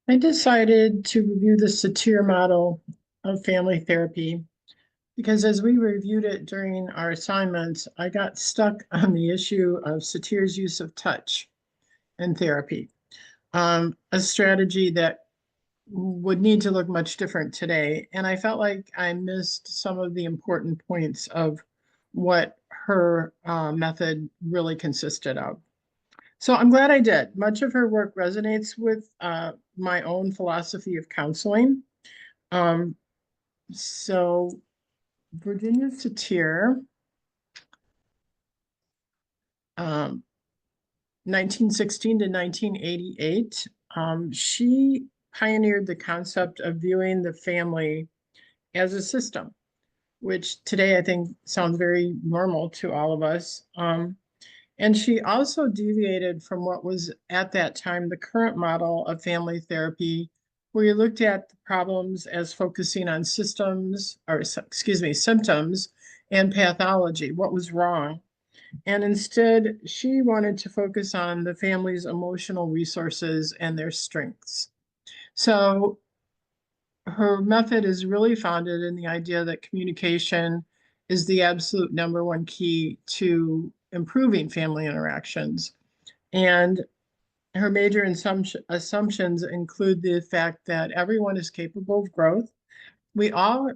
I decided to review the satir model of family therapy because as we reviewed it during our assignments, I got stuck on the issue of satir's use of touch in therapy, a strategy that would need to look much different today. And I felt like I missed some of the important points of what her method really consisted of. So I'm glad I did. Much of her work resonates with my own philosophy of counseling. Um, so Virginia Satir, 1916 to 1988, she pioneered the concept of viewing the family as a system, which today I think sounds very normal to all of us. And she also deviated from what was at that time the current model of family therapy, where you looked at the problems as focusing on systems, or excuse me, symptoms and pathology, what was wrong. And instead, she wanted to focus on the family's emotional resources and their strengths. So her method is really founded in the idea that communication is the absolute number one key to improving family interactions. And her major assumptions include the fact that everyone is capable of growth. We all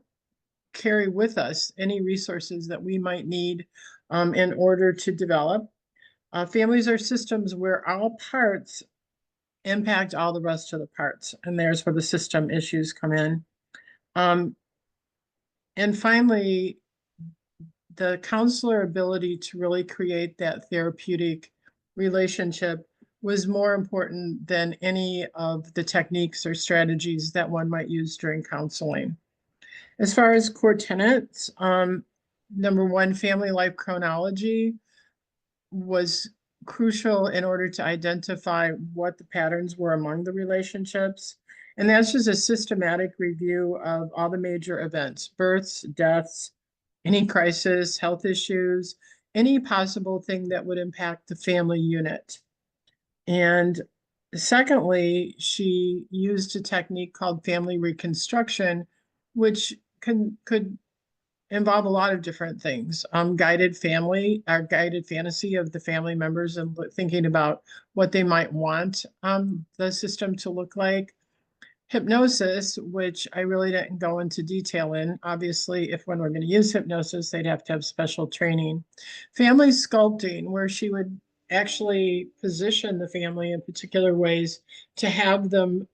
carry with us any resources that we might need in order to develop. Families are systems where all parts impact all the rest of the parts, and there's where the system issues come in. Um, and finally, the counselor ability to really create that therapeutic relationship was more important than any of the techniques or strategies that one might use during counseling. As far as core tenets, number one, family life chronology was crucial in order to identify what the patterns were among the relationships. And that's just a systematic review of all the major events, births, deaths, any crisis, health issues, any possible thing that would impact the family unit. And secondly, she used a technique called family reconstruction, which could involve a lot of different things. Guided family, our guided fantasy of the family members and thinking about what they might want the system to look like. Hypnosis, which I really didn't go into detail in. Obviously, if when we're going to use hypnosis, they'd have to have special training. Family sculpting, where she would actually position the family in particular ways to have them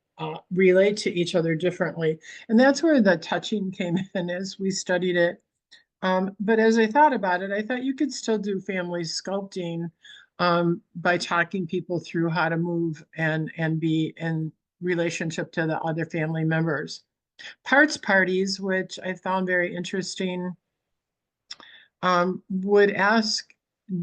relate to each other differently. And that's where the touching came in as we studied it. But as I thought about it, I thought you could still do family sculpting by talking people through how to move and be in relationship to the other family members. Parts parties, which I found very interesting, would ask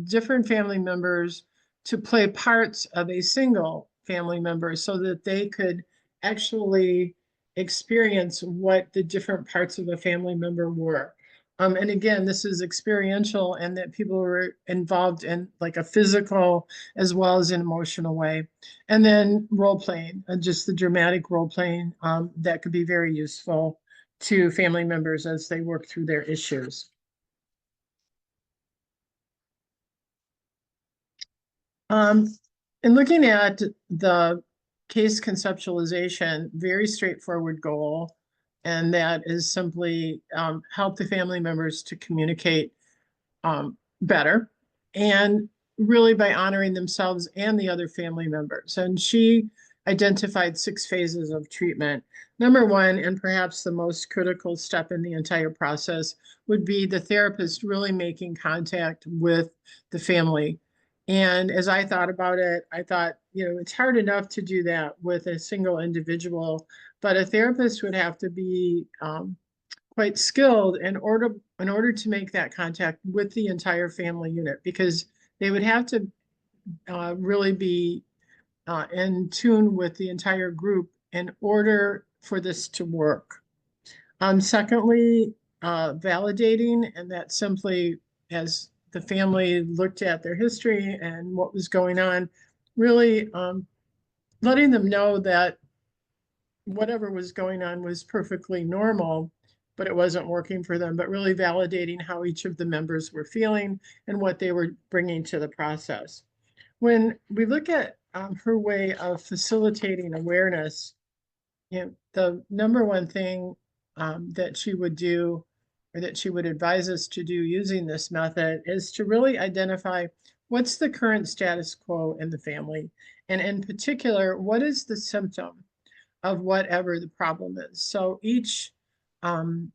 different family members to play parts of a single family member so that they could actually experience what the different parts of a family member were. And again, this is experiential and that people were involved in like a physical as well as an emotional way. And then role playing, just the dramatic role playing that could be very useful to family members as they work through their issues. Um, in looking at the case conceptualization, very straightforward goal, and that is simply help the family members to communicate better and really by honoring themselves and the other family members. And she identified 6 phases of treatment. Number one, and perhaps the most critical step in the entire process, would be the therapist really making contact with the family. And as I thought about it, I thought, it's hard enough to do that with a single individual, but a therapist would have to be quite skilled in order to make that contact with the entire family unit because they would have to really be in tune with the entire group in order for this to work. Secondly, validating, and that simply as the family looked at their history and what was going on, really letting them know that whatever was going on was perfectly normal, but it wasn't working for them, but really validating how each of the members were feeling and what they were bringing to the process. When we look at her way of facilitating awareness, you know, the number one thing that she would do, or that she would advise us to do using this method, is to really identify what's the current status quo in the family. And in particular, what is the symptom of whatever the problem is. So each um,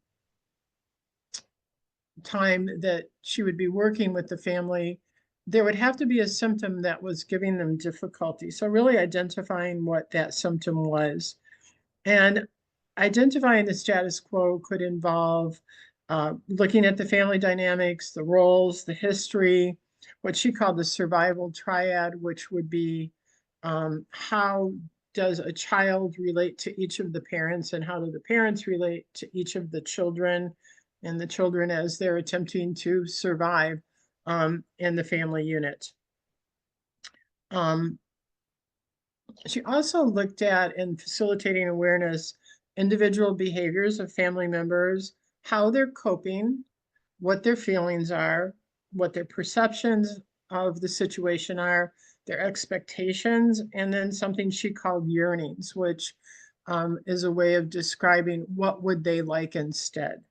time that she would be working with the family, there would have to be a symptom that was giving them difficulty. So really identifying what that symptom was. And identifying the status quo could involve looking at the family dynamics, the roles, the history, what she called the survival triad, which would be how does a child relate to each of the parents, and how do the parents relate to each of the children, and the children as they're attempting to survive in the family unit. She also looked at, in facilitating awareness, individual behaviors of family members, how they're coping, what their feelings are, what their perceptions of the situation are, their expectations, and then something she called yearnings, which is a way of describing what would they like instead.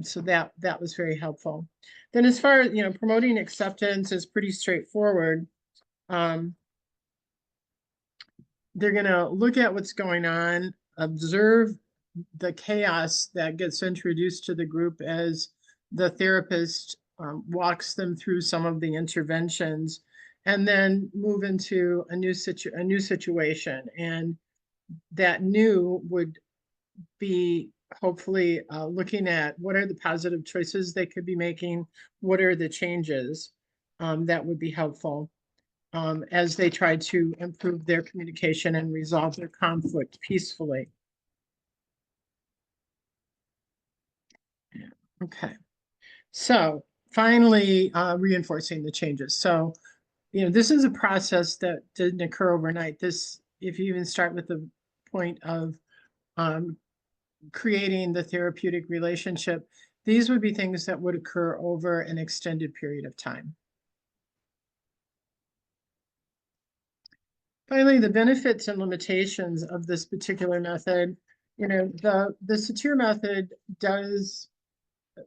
So that was very helpful. Then, as far as, you know, promoting acceptance is pretty straightforward. They're going to look at what's going on, observe the chaos that gets introduced to the group as the therapist walks them through some of the interventions, and then move into a new situation. And that new would be hopefully looking at what are the positive choices they could be making, what are the changes that would be helpful as they try to improve their communication and resolve their conflict peacefully. Okay, so finally, reinforcing the changes. So, you know, this is a process that didn't occur overnight. This, if you even start with the point of creating the therapeutic relationship, these would be things that would occur over an extended period of time. Finally, the benefits and limitations of this particular method. You know, the Satir method does,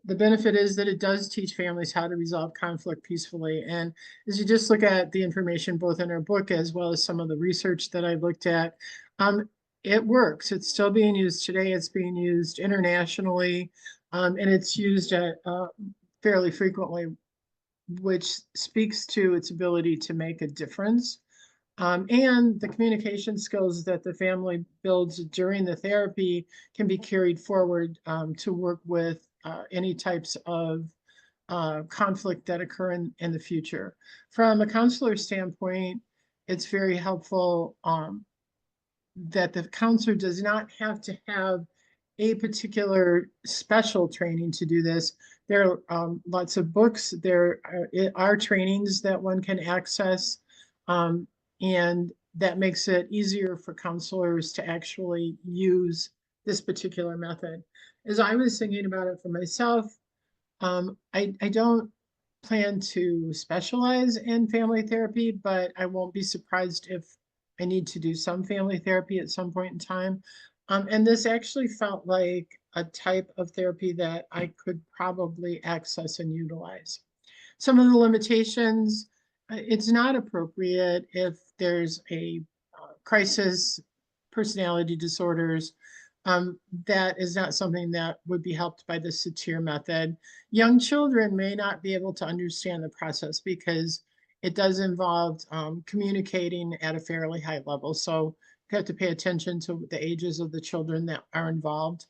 the benefit is that it does teach families how to resolve conflict peacefully. And as you just look at the information both in our book as well as some of the research that I looked at, it works. It's still being used today. It's being used internationally, and it's used fairly frequently, which speaks to its ability to make a difference. And the communication skills that the family builds during the therapy can be carried forward to work with any types of conflict that occur in the future. From a counselor standpoint, it's very helpful that the counselor does not have to have a particular special training to do this. There are lots of books, there are trainings that one can access, and that makes it easier for counselors to actually use this particular method. As I was thinking about it for myself, I don't plan to specialize in family therapy, but I won't be surprised if I need to do some family therapy at some point in time. And this actually felt like a type of therapy that I could probably access and utilize. Some of the limitations, it's not appropriate if there's a crisis, personality disorders. That is not something that would be helped by the Satir method. Young children may not be able to understand the process because it does involve communicating at a fairly high level. So you have to pay attention to the ages of the children that are involved.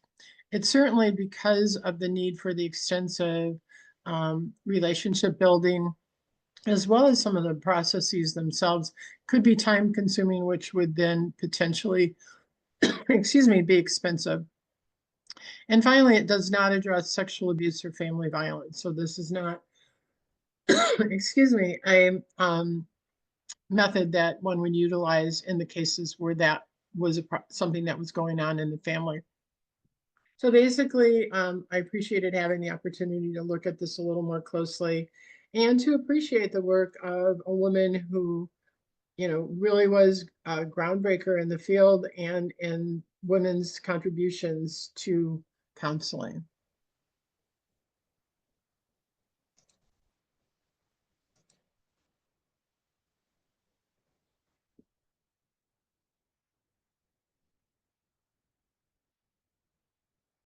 It's certainly because of the need for the extensive relationship building, as well as some of the processes themselves, could be time consuming, which would then potentially, excuse me, be expensive. And finally, it does not address sexual abuse or family violence. So this is not, excuse me, a method that one would utilize in the cases where that was something that was going on in the family. So basically, I appreciated having the opportunity to look at this a little more closely and to appreciate the work of a woman who, really was a groundbreaker in the field and in women's contributions to counseling.